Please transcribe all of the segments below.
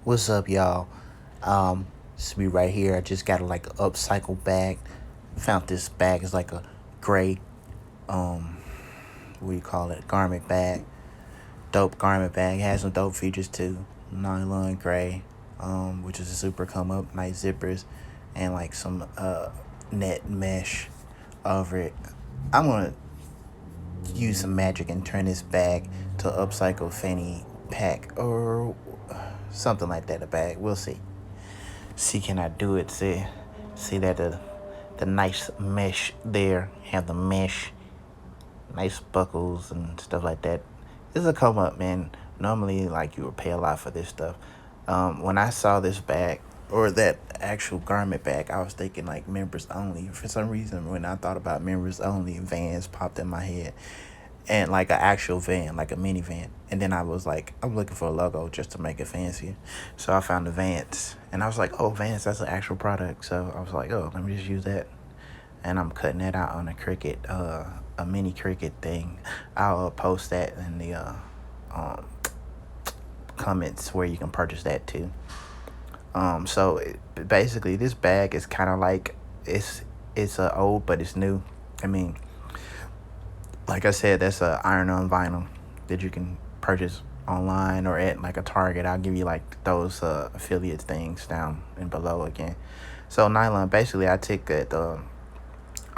What's up, y'all? This me right here. I just got like an upcycle bag. Found this bag. It's like a gray, um, what do you call it? Garment bag. Dope garment bag. Has some dope features too. Nylon gray, which is a super come up. Nice zippers, and like some net mesh over it. I'm gonna use some magic and turn this bag to upcycle Fanny pack or something like that. A bag. We'll see. See, can I do it? See that the nice mesh there, have the mesh, nice buckles and stuff like that. This is a come up, man. Normally, like, you would pay a lot for this stuff. When I saw this bag or that actual garment bag, I was thinking like members only. For some reason, when I thought about members only, Vans popped in my head, and like an actual van, like a minivan. And then I was like, I'm looking for a logo just to make it fancier. So I found the Vans, and I was like, oh, Vans, that's an actual product. So I was like, oh, let me just use that. And I'm cutting that out on a Cricut, a mini Cricut thing. I'll post that in the comments where you can purchase that too. Basically, this bag is kind of like it's old, but it's new. I mean, like I said, that's a iron on vinyl that you can purchase online or at like a Target. I'll give you like those affiliate things down and below again. So nylon, basically, I took a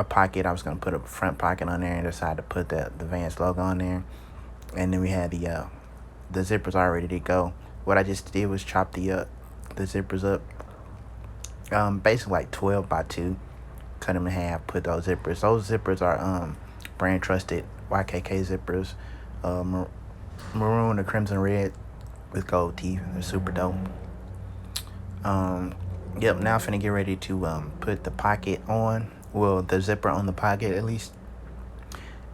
pocket. I was gonna put a front pocket on there and decided to put the Vans logo on there. And then we had the zippers all ready to go. What I just did was chop the zippers up, basically like 12 by 2. Cut them in half. Put those zippers. Those zippers are brand trusted YKK zippers, maroon or crimson red with gold teeth. They're super dope. Yep. Now I'm finna get ready to put the pocket on. Well, the zipper on the pocket at least.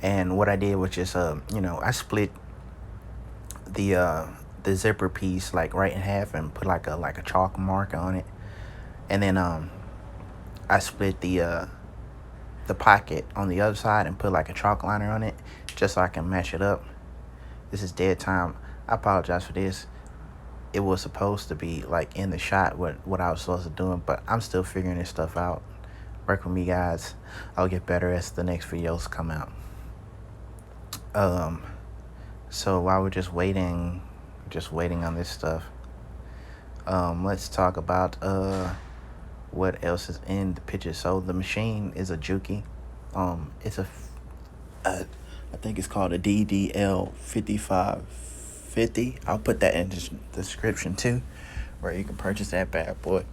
And what I did was just I split the zipper piece like right in half and put like a chalk mark on it. And then I split the pocket on the other side and put like a chalk liner on it just so I can match it up. This is dead time. I apologize for this. It was supposed to be like in the shot what I was supposed to do, but I'm still figuring this stuff out. Work with me, guys. I'll get better as the next videos come out. So while we're just waiting on this stuff, let's talk about what else is in the picture. So the machine is a Juki. It's I think it's called a DDL 5550. I'll put that in the description too, where you can purchase that bad boy.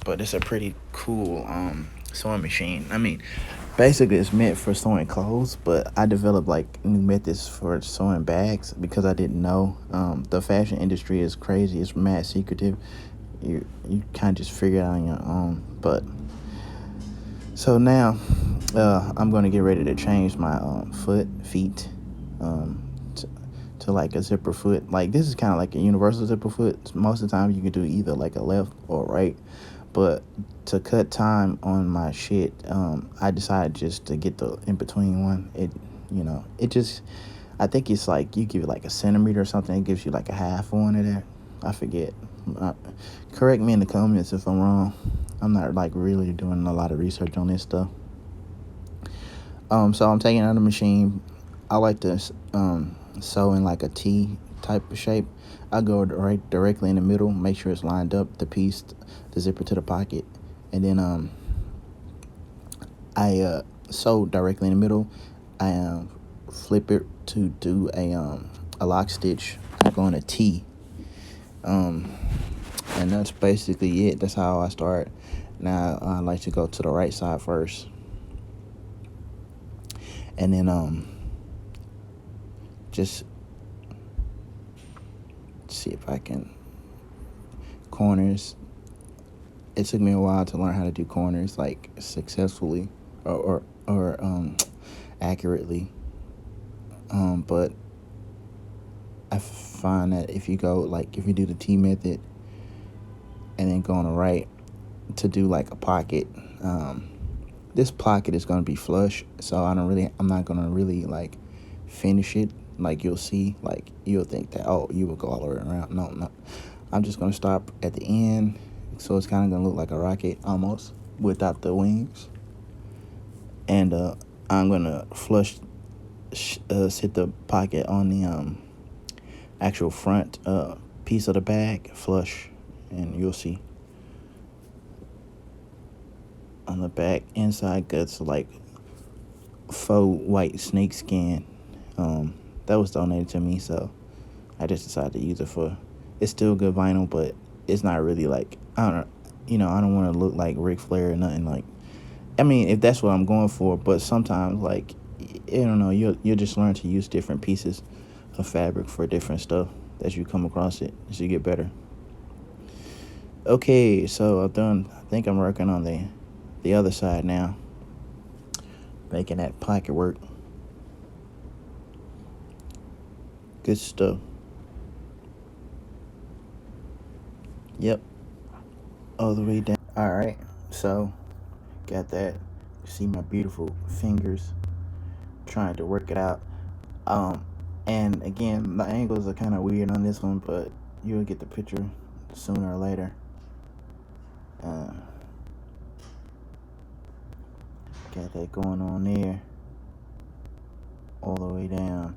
But it's a pretty cool sewing machine. I mean, basically it's meant for sewing clothes, but I developed like new methods for sewing bags because I didn't know. The fashion industry is crazy. It's mad secretive. You kind of just figure it out on your own. But so now I'm going to get ready to change my feet to like a zipper foot. Like, this is kind of like a universal zipper foot. Most of the time you can do either like a left or right. But to cut time on my shit, I decided just to get the in-between one. I think it's like you give it like a centimeter or something. It gives you like a half one of that. I forget. Correct me in the comments if I'm wrong. I'm not like really doing a lot of research on this stuff. So I'm taking it out of the machine. I like to sew in like a T type of shape. I go directly in the middle, make sure it's lined up, the piece, the zipper to the pocket, and then I sew directly in the middle. I flip it to do a lock stitch. I go in a T, and that's basically it. That's how I start. Now I like to go to the right side first, and then just see if I can corners. It took me a while to learn how to do corners like successfully or accurately. But I find that if you do the T method and then go on the right to do like a pocket, this pocket is going to be flush, so I'm not going to really like finish it. Like, you'll see, like, you'll think that, oh, you will go all the way around. No. I'm just gonna stop at the end, so it's kind of gonna look like a rocket almost without the wings. And I'm gonna sit the pocket on the actual front piece of the bag, flush, and you'll see on the back inside gets like faux white snake skin. That was donated to me, so I just decided to use it for. It's still good vinyl, but it's not really like I don't know. I don't want to look like Ric Flair or nothing like. I mean, if that's what I'm going for, but sometimes like I don't know, you'll just learn to use different pieces of fabric for different stuff as you come across it as you get better. Okay, so I've done. I think I'm working on the other side now, making that pocket work. Good stuff. Yep, all the way down. All right, so got that. See my beautiful fingers trying to work it out. Um, and again, the angles are kind of weird on this one, but you'll get the picture sooner or later. Uh, got that going on there, all the way down.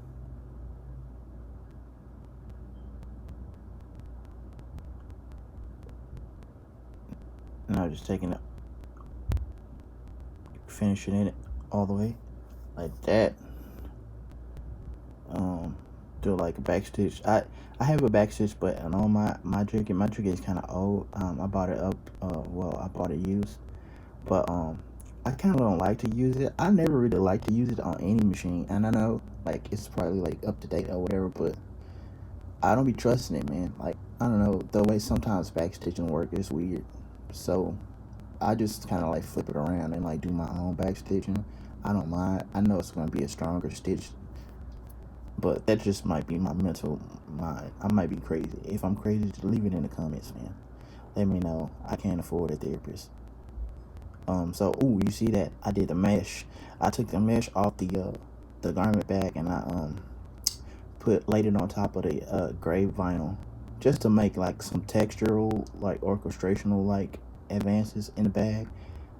Now just taking it, finishing it all the way like that. Do like a back stitch. I have a back stitch, but on my jacket is kind of old. I bought it up. I bought it used, but I kind of don't like to use it. I never really like to use it on any machine, and I know like it's probably like up to date or whatever, but I don't be trusting it, man. Like I don't know, the way sometimes back stitching work is weird, so I just kind of like flip it around and like do my own back stitching. I don't mind. I know it's gonna be a stronger stitch, but that just might be my mental mind. I might be crazy. If I'm crazy, just leave it in the comments, man. Let me know. I can't afford a therapist. You see that I did the mesh. I took the mesh off the garment bag and I laid it on top of the gray vinyl, just to make like some textural, like orchestrational, like advances in the bag.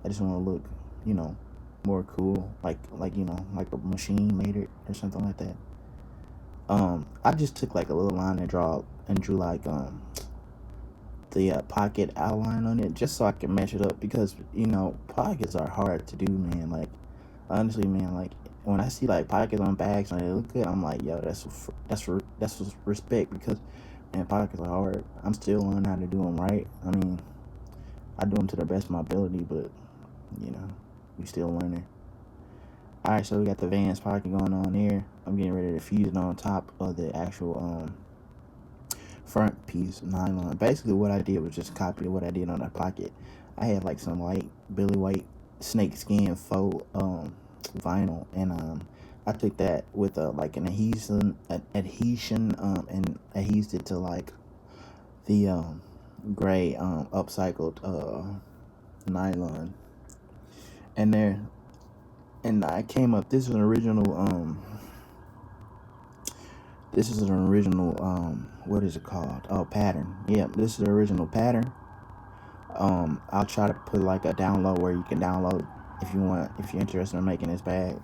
I just want to look, you know, more cool, like a machine made it or something like that. I just took like a little line and drew like the pocket outline on it just so I can match it up, because pockets are hard to do, man. Like honestly, man, like when I see like pockets on bags and they look good, I'm like, yo, that's respect, because man, pockets are hard. I'm still learning how to do them right. I mean, I do them to the best of my ability, but you know, we still learning. All right, so we got the Vans pocket going on there. I'm getting ready to fuse it on top of the actual front piece nylon. Basically, what I did was just copy what I did on the pocket. I had like some light Billy White snake skin faux vinyl, and I took that with like an adhesion and adhesed it to like the gray upcycled nylon, and there, and I came up. This is an original what is it called? Oh, pattern. Yeah, this is the original pattern. I'll try to put like a download where you can download if you're interested in making this bag.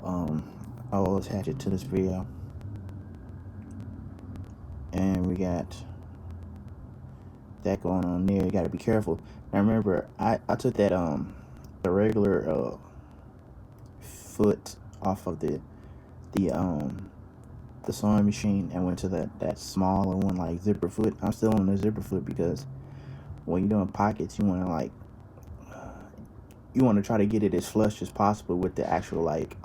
I'll attach it to this video. And we got that going on there. You gotta be careful. Now remember, I took that the regular foot off of the sewing machine and went to that smaller one, like zipper foot. I'm still on the zipper foot because when you're doing pockets, you want to try to get it as flush as possible with the actual like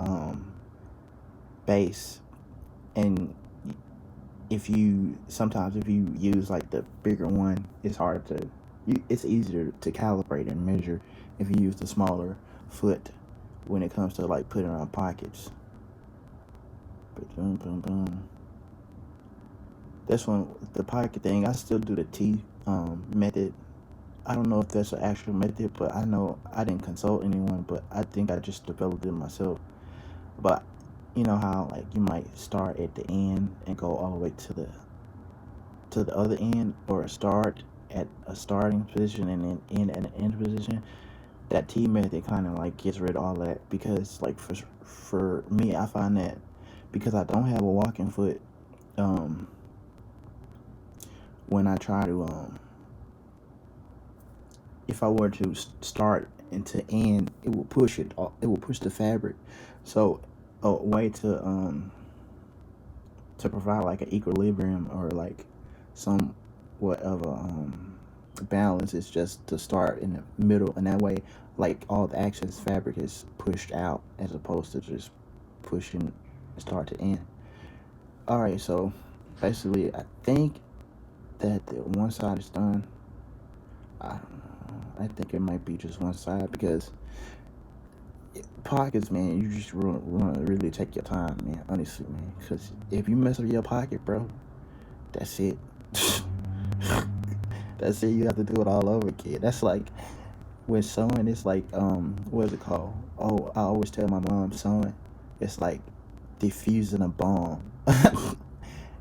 base. And sometimes if you use like the bigger one, it's easier to calibrate and measure if you use the smaller foot when it comes to like putting on pockets. Boom, boom, boom. This one, the pocket thing, I still do the T method. I don't know if that's an actual method, but I know I didn't consult anyone, but I think I just developed it myself. But you know how like you might start at the end and go all the way to to the other end, or start at a starting position and then end at an end position, that T method kind of like gets rid of all that. Because like for me, I find that because I don't have a walking foot, when I try to if I were to start and to end, it will push it. It will push the fabric. So a way to provide like an equilibrium or like somewhat of a balance is just to start in the middle, and that way, like all the excess fabric is pushed out as opposed to just pushing start to end. All right, so basically, I think that the one side is done. I don't know. I think it might be just one side because pockets, man, you just want to really take your time, man. Honestly, man, because if you mess up your pocket, bro, that's it. That's it. You have to do it all over again. That's like when sewing. It's like what is it called? Oh, I always tell my mom sewing. It's like diffusing a bomb.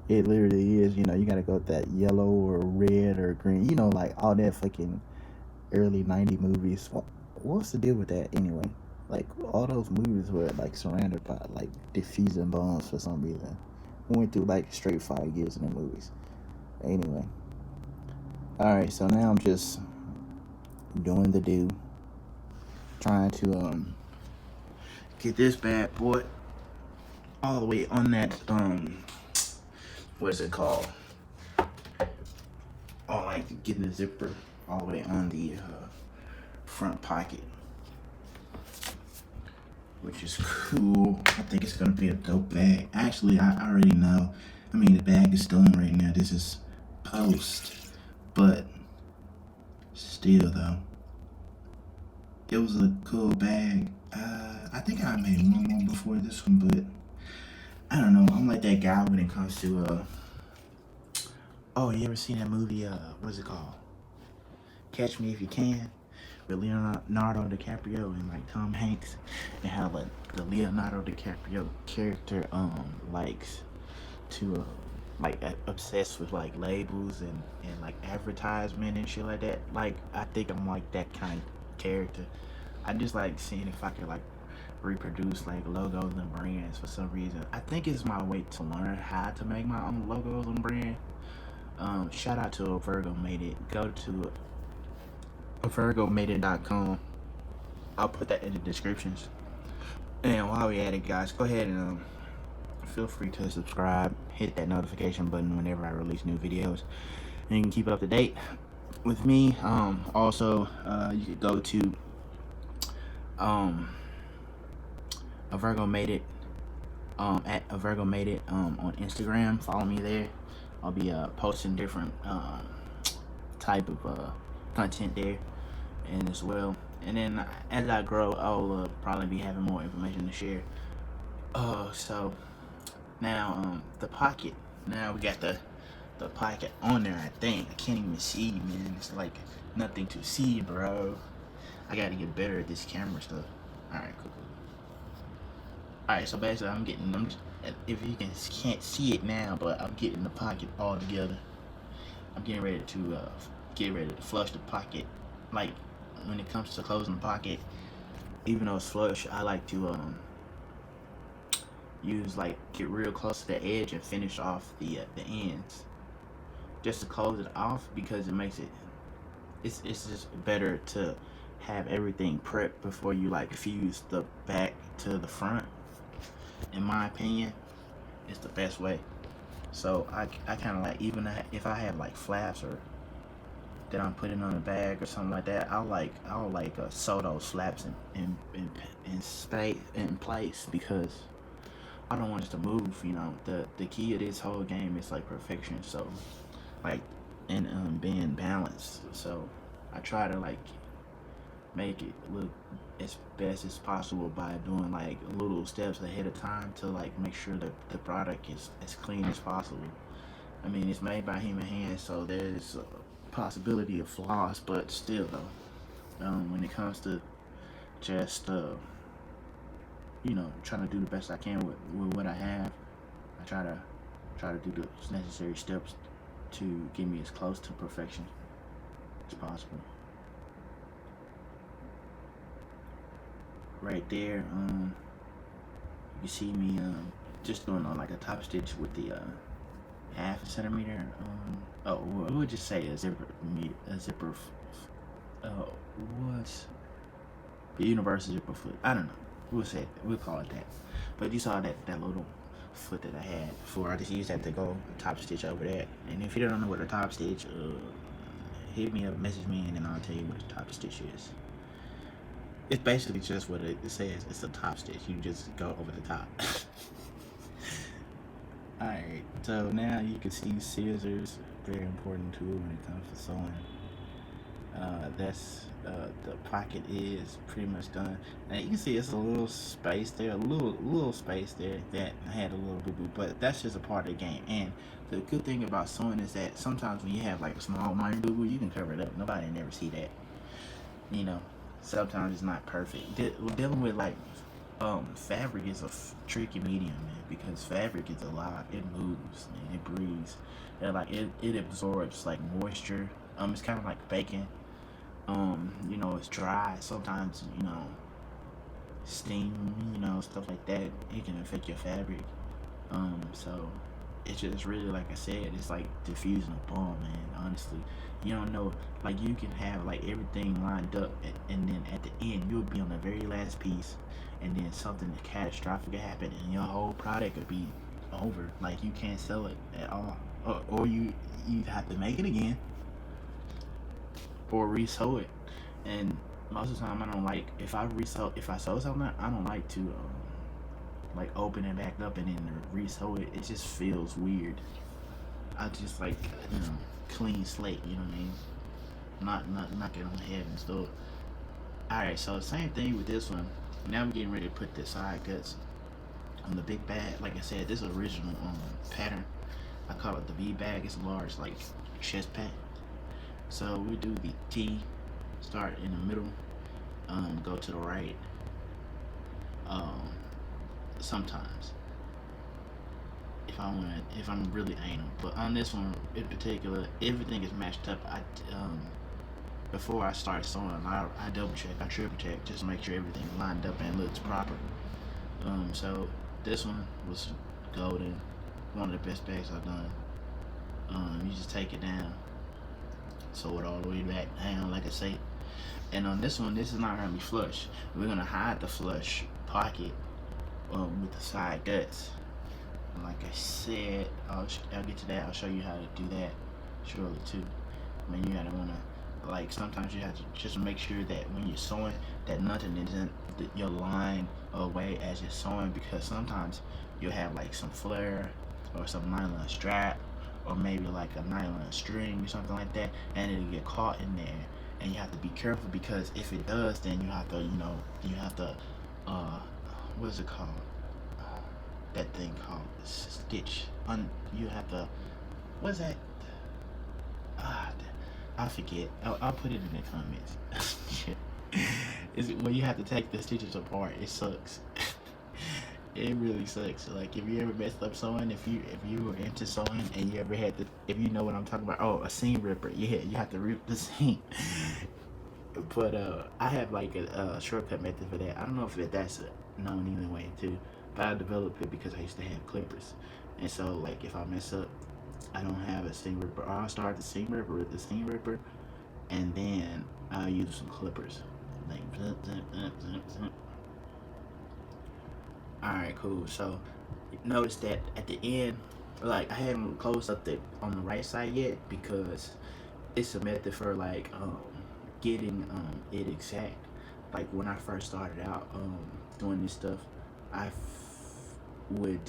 It literally is. You know, you gotta go with that yellow or red or green. You know, like all that fucking early '90s movies. What's the deal with that anyway? Like all those movies were like surrounded by like diffusing bombs for some reason. We went through like straight 5 years in the movies. Anyway, all right. So now I'm just doing the do, trying to get this bad boy all the way on that what is it called? Oh, like getting the zipper all the way on the front pocket, which is cool. I think it's gonna be a dope bag. Actually, I already know. I mean, the bag is done right now. This is post, but still though, it was a cool bag. I think I made one more before this one, but I don't know. I'm like that guy when it comes to oh, you ever seen that movie? What's it called? Catch Me If You Can, with Leonardo DiCaprio and like Tom Hanks, and how like the Leonardo DiCaprio character likes to like obsessed with like labels and like advertisement and shit like that. Like I think I'm like that kind of character. I just like seeing if I could like reproduce like logos and brands for some reason. I think it's my way to learn how to make my own logos and brand. Shout out to Virgo Made It. Go to virgomade.com. I'll put that in the descriptions. And while we at it, guys, go ahead and feel free to subscribe, hit that notification button whenever I release new videos, and you can keep up to date with me. Also, you could go to a Virgo Made It at a Virgo Made It on Instagram. Follow me there. I'll be posting different type of content there, and as well. And then as I grow, I'll probably be having more information to share. So now the pocket. Now we got the pocket on there. I think I can't even see, man. It's like nothing to see, bro. I gotta get better at this camera stuff. All right, cool. All right, so basically, if you can't see it now, but I'm getting the pocket all together. I'm getting ready to flush the pocket. Like when it comes to closing the pocket, even though it's flush, I like to use like get real close to the edge and finish off the ends, just to close it off, because it makes it's just better to have everything prepped before you like fuse the back to the front. In my opinion, it's the best way. So I kind of like, even if I have like flaps or that I'm putting on the bag or something like that, I'll sew those flaps in place, because I don't want it to move. You know, the key of this whole game is like perfection. So like, and being balanced. So I try to like make it look as best as possible by doing like little steps ahead of time to like make sure that the product is as clean as possible. I mean, it's made by human hands, so there's a possibility of flaws, but still though, when it comes to just trying to do the best I can with what I have, I try to do the necessary steps to get me as close to perfection as possible. Right there, you see me just doing like a top stitch with the half a centimeter. Oh, we'll just say a zipper, what's the universal zipper foot? I don't know. We'll call it that. But you saw that little foot that I had before. I just used that to go top stitch over that. And if you don't know what a top stitch, hit me up, message me, and then I'll tell you what a top stitch is. It's basically just what it says. It's a top stitch. You just go over the top. Alright, so now you can see scissors, very important tool when it comes to sewing. The pocket is pretty much done. Now you can see it's a little space there, a little space there that I had a little boo-boo, but that's just a part of the game. And the good thing about sewing is that sometimes when you have like a small minor boo-boo, you can cover it up. Nobody never see that. You know, sometimes it's not perfect. Dealing with like fabric is a tricky medium, man, because fabric is alive. It moves, man. It breathes. And like it absorbs like moisture. It's kind of like bacon. You know, it's dry. Sometimes, you know, steam, you know, stuff like that. It can affect your fabric. So it's just really, like I said, it's like diffusing a bomb, man. Honestly, you don't know. Like you can have like everything lined up, and then at the end you'll be on the very last piece, and then something catastrophic could happen, and your whole product could be over. Like you can't sell it at all, or you have to make it again or resew it. And most of the time I don't like, if I sew something, I don't like to like open it back up and then resew it. It just feels weird. I just like, you know, clean slate, you know what I mean? Not get on the head and stuff. Alright, so same thing with this one. Now I'm getting ready to put the side cuts on the big bag. Like I said, this is original pattern. I call it the V bag. It's a large like chest pack. So we do the T, start in the middle, go to the right. Sometimes, if I'm really anal, but on this one in particular, everything is matched up. Before I start sewing, I double check, I triple check, just to make sure everything is lined up and looks proper. So this one was golden, one of the best bags I've done. You just take it down, sew it all the way back down, like I say. And on this one, this is not gonna be flush. We're gonna hide the flush pocket with the side guts. And like I said, I'll get to that. I'll show you how to do that shortly too. I mean, you gotta wanna, like, sometimes you have to just make sure that when you're sewing, that nothing isn't your line away as you're sewing, because sometimes you'll have like some flare or some nylon strap, or maybe like a nylon string or something like that, and it'll get caught in there. And you have to be careful, because if it does, then you have to, what is it called? That thing called stitch. You have to, what's that? I forget. I'll put it in the comments. Is when you have to take the stitches apart. It sucks. It really sucks. Like if you ever messed up sewing, if you were into sewing and you ever had to, if you know what I'm talking about, oh, a seam ripper. Yeah, you have to rip the seam. But I have like a shortcut method for that. I don't know if that's known either way too, but I developed it because I used to have clippers, and so like if I mess up, I don't have a seam ripper. I'll start the seam ripper with the seam ripper, and then I'll use some clippers. Like, alright, cool. So notice that at the end, like I haven't closed up on the right side yet, because it's a method for like getting it exact. Like when I first started out doing this stuff, I would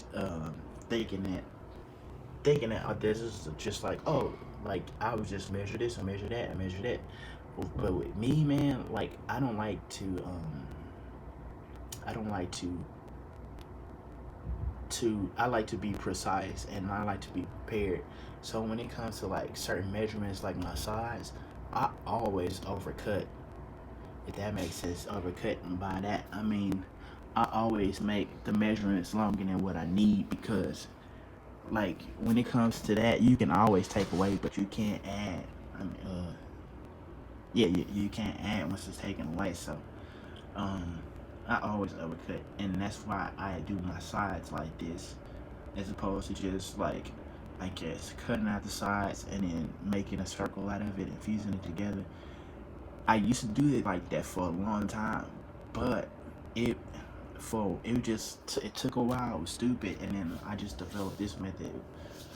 thinking that oh, this is just like, oh, like I would just measure this and measure that and measure that. But with me, man, like I don't like to I like to be precise, and I like to be prepared. So when it comes to like certain measurements, like my size, I always overcut. If that makes sense, overcut. And by that I mean I always make the measurements longer than what I need, because like when it comes to that, you can always take away, but you can't add. I mean, yeah, you can't add once it's taken away. So, um, I always overcut, and that's why I do my sides like this, as opposed to just like, I guess, cutting out the sides and then making a circle out of it and fusing it together. I used to do it like that for a long time, but it it took a while. It was stupid, and then I just developed this method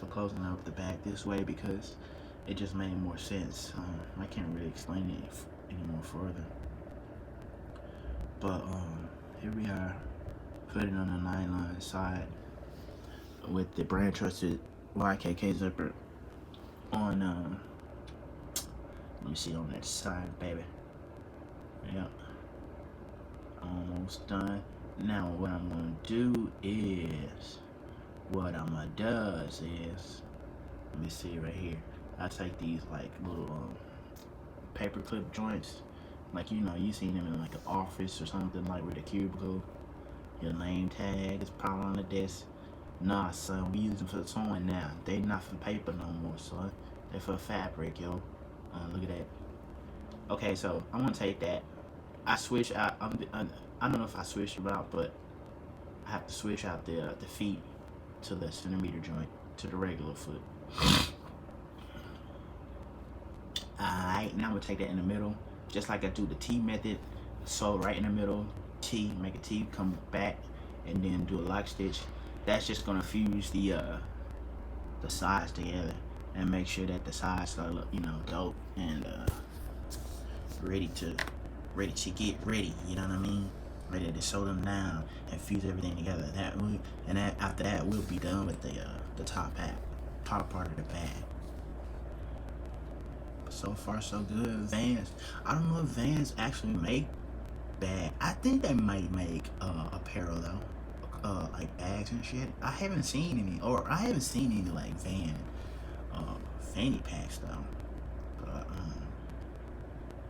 for closing up the bag this way because it just made more sense. I can't really explain it any more further, but here we are, put it on the nylon side with the brand trusted YKK zipper on. Let me see on that side, baby. Yep, almost done. Now what I'm gonna do is, let me see right here. I take these like little paper clip joints, like you seen them in like an office or something, like with a cubicle. Your name tag is probably on the desk. Nah, son, we use them for sewing now. They not for paper no more, son. They're for fabric, yo. Look at that. Okay, so I'm gonna take that. I switch out. I don't know if I switched them out, but I have to switch out the feet to the centimeter joint to the regular foot. Alright, now I'm gonna take that in the middle, just like I do the T method. So right in the middle, T, make a T, come back, and then do a lock stitch. That's just gonna fuse the sides together and make sure that the sides are dope and ready to get ready. You know what I mean? Ready to sew them down and fuse everything together. After that we'll be done with the top part of the bag. So far so good. Vans. I don't know if Vans actually make bag. I think they might make apparel though. Like bags and shit. I haven't seen any like fanny packs though. But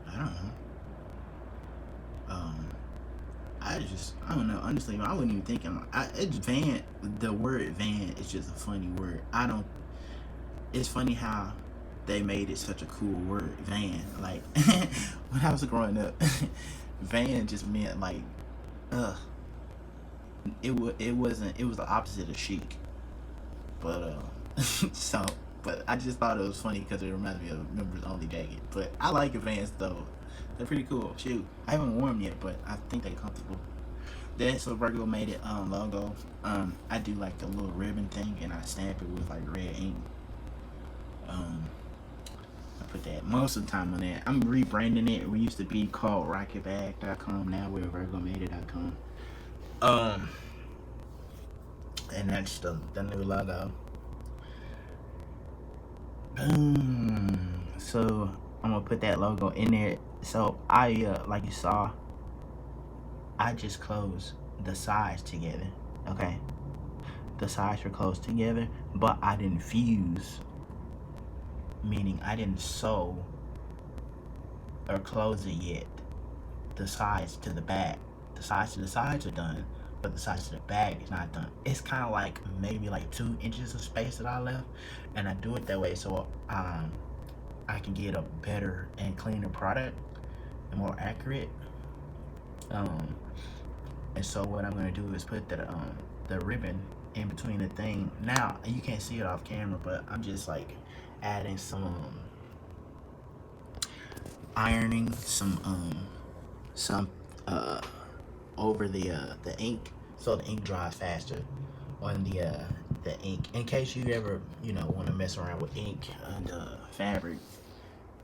I don't know. I don't know. Honestly, I wasn't even thinking. It's van. The word van is just a funny word. It's funny how they made it such a cool word, van. Like when I was growing up, van just meant like, uh, it wasn't. It was the opposite of chic. But so, but I just thought it was funny because it reminded me of a members only jacket. But I like Vans though. They're pretty cool. Shoot, I haven't worn them yet, but I think they're comfortable. That's so Virgo made it logo. I do like the little ribbon thing, and I stamp it with like red ink. I put that most of the time on that. I'm rebranding it. We used to be called rocketbag.com. Now we're virgomade.com. And that's the new logo. Boom. So I'm gonna put that logo in there. So I like you saw, I just closed the sides together. Okay, the sides were closed together, but I didn't fuse, meaning I didn't sew or close it yet. The sides to the back, the sides to the sides are done, but the sides to the back is not done. It's kind of like maybe like 2 inches of space that I left, and I do it that way so I can get a better and cleaner product and more accurate. And so what I'm gonna do is put the ribbon in between the thing. Now you can't see it off camera, but I'm just like adding some ironing, some over the ink, so the ink dries faster on the ink. In case you ever want to mess around with ink and fabric,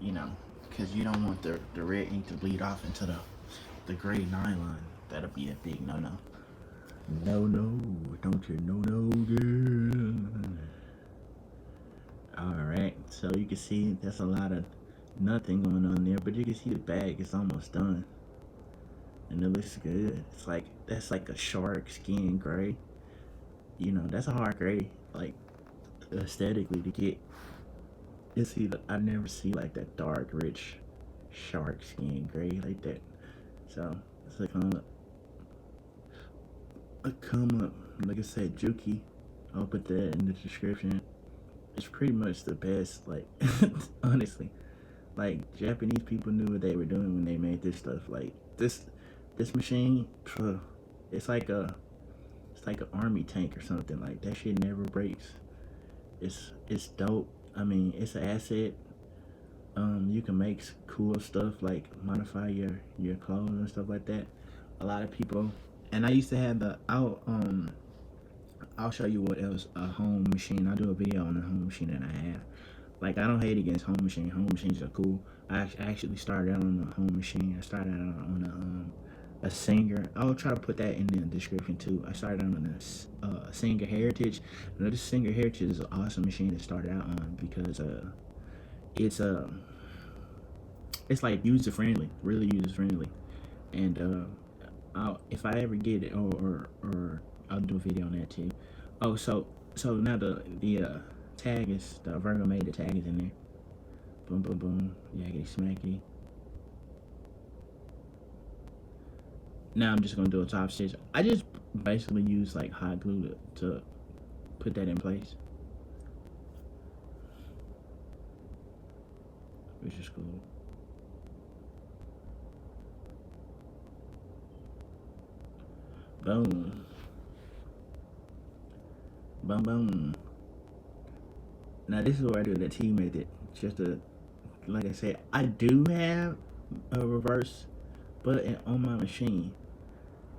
because you don't want the red ink to bleed off into the gray nylon. That'll be a big no. No, don't you no, girl. Alright, so you can see there's a lot of nothing going on there, but you can see the bag is almost done. And it looks good. That's like a shark skin gray. That's a hard gray, like aesthetically to get. You see, I never see like that dark, rich shark skin gray like that. So it's a come up. Like I said, Juki I'll put that in the description. It's pretty much the best. Like honestly, like Japanese people knew what they were doing when they made this stuff. Like this machine, it's like a it's like an army tank or something. Like that shit never breaks. It's dope. I mean, it's an asset. You can make cool stuff like modify your clothes and stuff like that. A lot of people, and I used to have the I'll show you what else a home machine. I'll do a video on the home machine that I have. Like I don't hate against home machine. Home machines are cool. I actually started out on a home machine. I started out on a Singer. I'll try to put that in the description too. I started out on a Singer Heritage. Now this Singer Heritage is an awesome machine to start out on because it's it's like user friendly, really user friendly. And if I ever get it, or I'll do a video on that too. Oh, so now the tag is the Virgo made the tag is in there. Boom, boom, boom. Yakety smacky. Now I'm just gonna do a top stitch. I just basically use like hot glue to put that in place, which is cool. Boom. Boom, boom. Now this is where I do the T method. Just to, like I said, I do have a reverse button on my machine.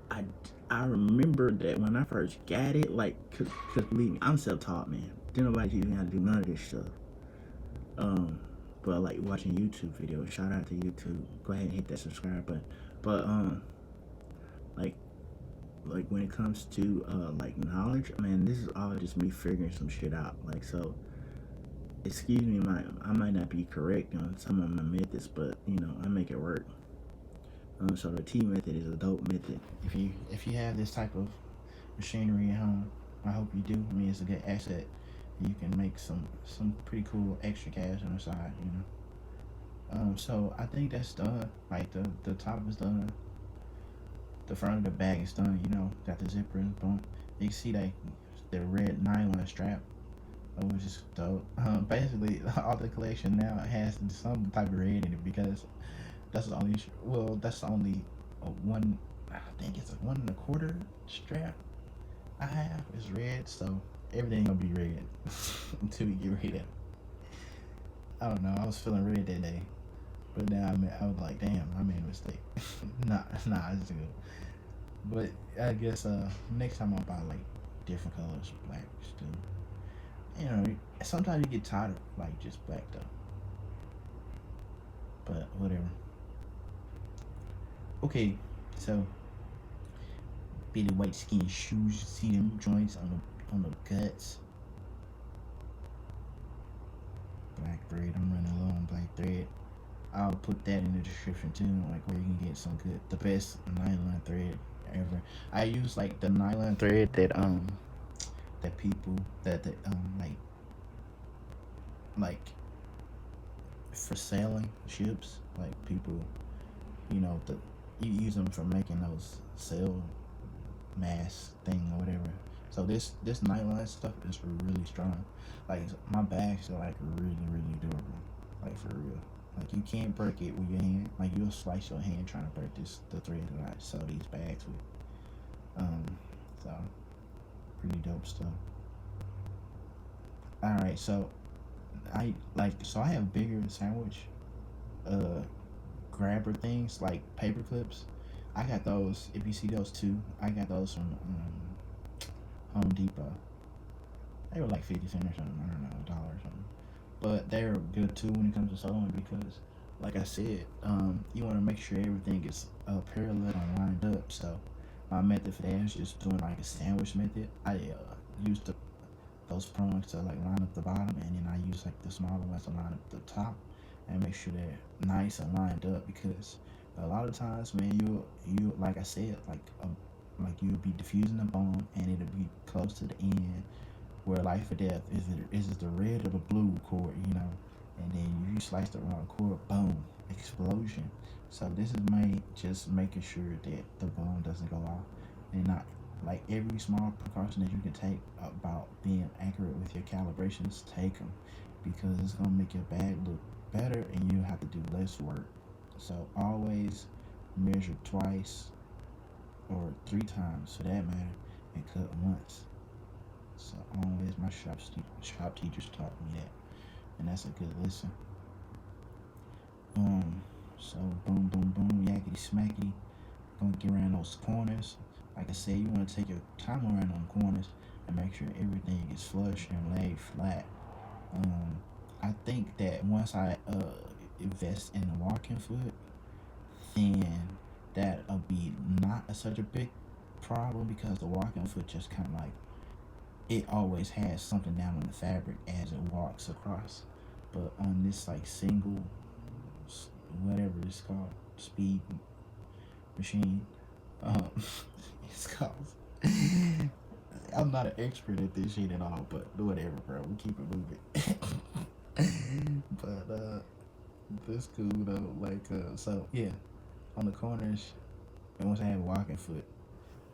I, I remember that when I first got it, like, cause believe me, I'm self-taught, man. Didn't nobody teach me how to do none of this stuff. Um, but like watching YouTube videos, shout out to YouTube. Go ahead and hit that subscribe button. But like like when it comes to like knowledge, man, this is all just me figuring some shit out. Like so, excuse me, I might not be correct on some of my methods, but you know I make it work. So the T method is a dope method. If you have this type of machinery at home, I hope you do. I mean, it's a good asset. You can make some pretty cool extra cash on the side, you know. So I think that's done. Like the top is done. The front of the bag is done. You know, got the zipper and boom. You can see that the red nylon strap, which is dope. Basically, all the collection now has some type of red in it because that's the only that's the only one. I think it's a 1 1/4 strap I have is red, so everything gonna be red until we get rid of it. I don't know. I was feeling red that day, but now I was like, damn, I made a mistake. Nah, it's good. But I guess next time I'll buy like different colors, black too. You know, sometimes you get tired of like just black though. But whatever. Okay, so Billy white skin shoes. You see them joints on the guts. Black thread. I'm running low on black thread. I'll put that in the description too, like where you can get some good, the best nylon thread ever. I use like the nylon thread that people that like for sailing ships, like people, you know, you use them for making those sail mass thing or whatever. So this nylon stuff is really strong. Like my bags are like really durable, like for real. Like you can't break it with your hand. Like you'll slice your hand trying to break the thread that I sew these bags with. So pretty dope stuff. All right, so I have bigger sandwich uh grabber things like paper clips. I got those. If you see those two, I got those from Home Depot. They were like 50 cents or something. I don't know, $1 or something. But they're good too when it comes to sewing because, like I said, you want to make sure everything is parallel and lined up. So my method for that is just doing like a sandwich method. I use those prongs to like line up the bottom, and then I use like the smaller ones to line up the top and make sure they're nice and lined up because a lot of times, man, you like I said, like you'll be diffusing the bomb and it'll be close to the end where life or death is it the red or the blue cord, you know, and then you slice the wrong cord, boom, explosion. So this is made just making sure that the bomb doesn't go off and not Like every small precaution that you can take about being accurate with your calibrations, take them, because it's gonna make your bag look better and you have to do less work. So always measure twice or 3 times for that matter, and cut once. So always my shop teachers taught me that, and that's a good lesson. Um, so boom, boom, boom, yakety smackety. Gonna get around those corners. Like I said, you want to take your time around on corners and make sure everything is flush and laid flat. Um, I think that once I invest in the walking foot, then that'll be not such a big problem because the walking foot just kind of like it always has something down on the fabric as it walks across. But on this like single, whatever it's called, speed machine, um, it's called. I'm not an expert at this shit at all, but whatever, bro. We keep it moving. But that's cool though. Like, so yeah, on the corners, and once I have a walking foot,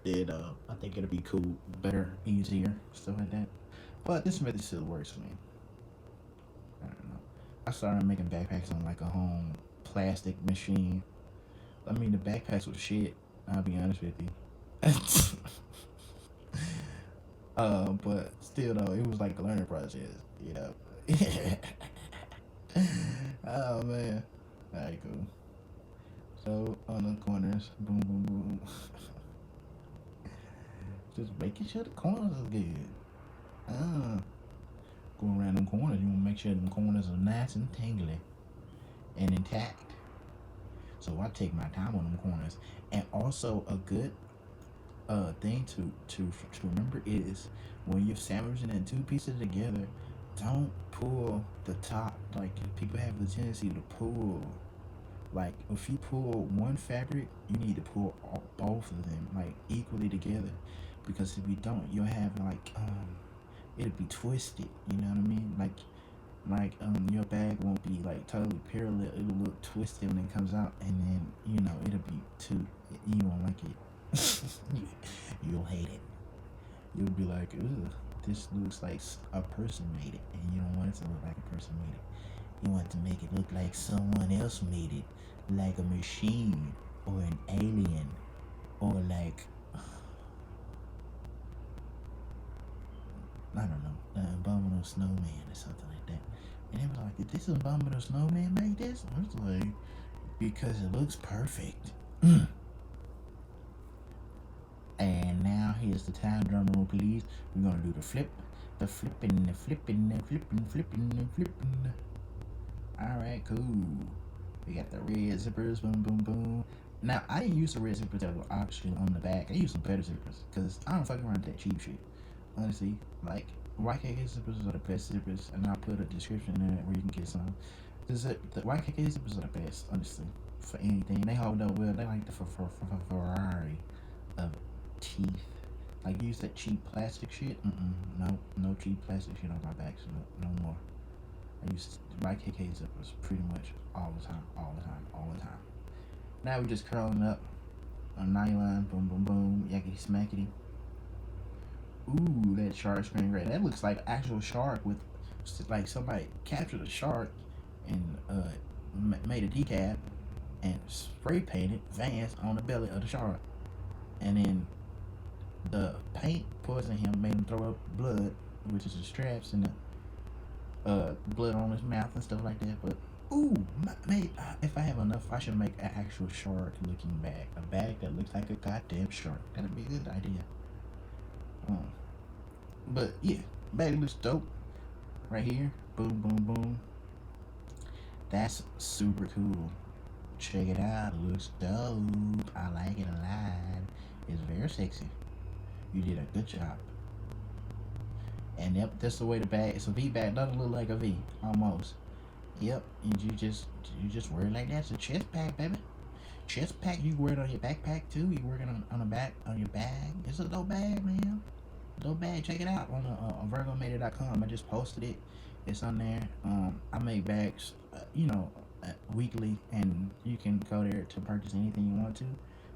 then I think it'll be cool, better, easier, stuff like that. But this method still works for me. I don't know. I started making backpacks on like a home plastic machine. I mean, the backpacks was shit. I'll be honest with you. But still though, it was like a learning process, you know. Oh man. Alright, cool. So on the corners, boom, boom, boom. Just making sure the corners are good. Uh, Going around them corners, you want to make sure them corners are nice and tingly and intact. So I take my time on them corners. And also a good thing to remember is when you're sandwiching the two pieces together, don't pull the top. Like people have the tendency to pull. Like if you pull one fabric, you need to pull both of them like equally together, because if you don't, you'll have like it'll be twisted. You know what I mean? Like your bag won't be like totally parallel. It'll look twisted when it comes out, and then it'll be too. You won't like it. You'll hate it. You'll be like, ugh, this looks like a person made it, and you don't want it to look like a person made it. You want to make it look like someone else made it, like a machine or an alien, or like I don't know, an abominable snowman or something like that. And they were like, did this abominable snowman make this? I was like, because it looks perfect. And now here's the time, drum roll please. We're gonna do the flip, the flipping, the flipping, the flipping, flipping, the flipping. Alright, cool. We got the red zippers, boom, boom, boom. Now, I didn't use the red zippers that were optional on the back. I used some better zippers, because I don't fucking around with that cheap shit. Honestly, like, YKK zippers are the best zippers, and I'll put a description in there where you can get some. The YKK zippers are the best, honestly, for anything. They hold up well. They like the Ferrari of teeth. Like, use that cheap plastic shit. No cheap plastic shit on my back, so no more. I use YKK zippers pretty much all the time, all the time, all the time. Now we're just curling up on nylon, boom, boom, boom, yakety smackety. Ooh, that shark screen red. That looks like actual shark with, like somebody captured a shark and made a decap and spray painted Vans on the belly of the shark. And then the paint poisoned him, made him throw up blood, which is the straps and the blood on his mouth and stuff like that. But ooh, maybe if I have enough, I should make an actual shark-looking bag, a bag that looks like a goddamn shark. That'd be a good idea. But yeah, bag looks dope. Right here, boom, boom, boom. That's super cool. Check it out. It looks dope. I like it a lot. It's very sexy. You did a good job. And yep, that's the way the bag. It's a V bag. Doesn't look like a V, almost. Yep, and you just wear it like that. It's a chest pack, baby. Chest pack. You can wear it on your backpack too. You wear it on the back on your bag. It's a dope bag, man. Dope bag. Check it out on virgomade.com. I just posted it. It's on there. I make bags, weekly, and you can go there to purchase anything you want to.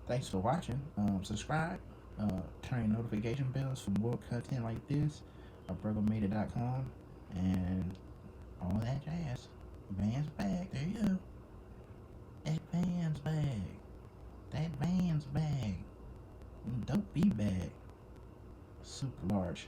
Thanks for watching. Subscribe. Turn your notification bells for more content like this at burgermade.com and all that jazz. Van's back. There you go. That Van's back. That Van's back. Don't be back. Super large.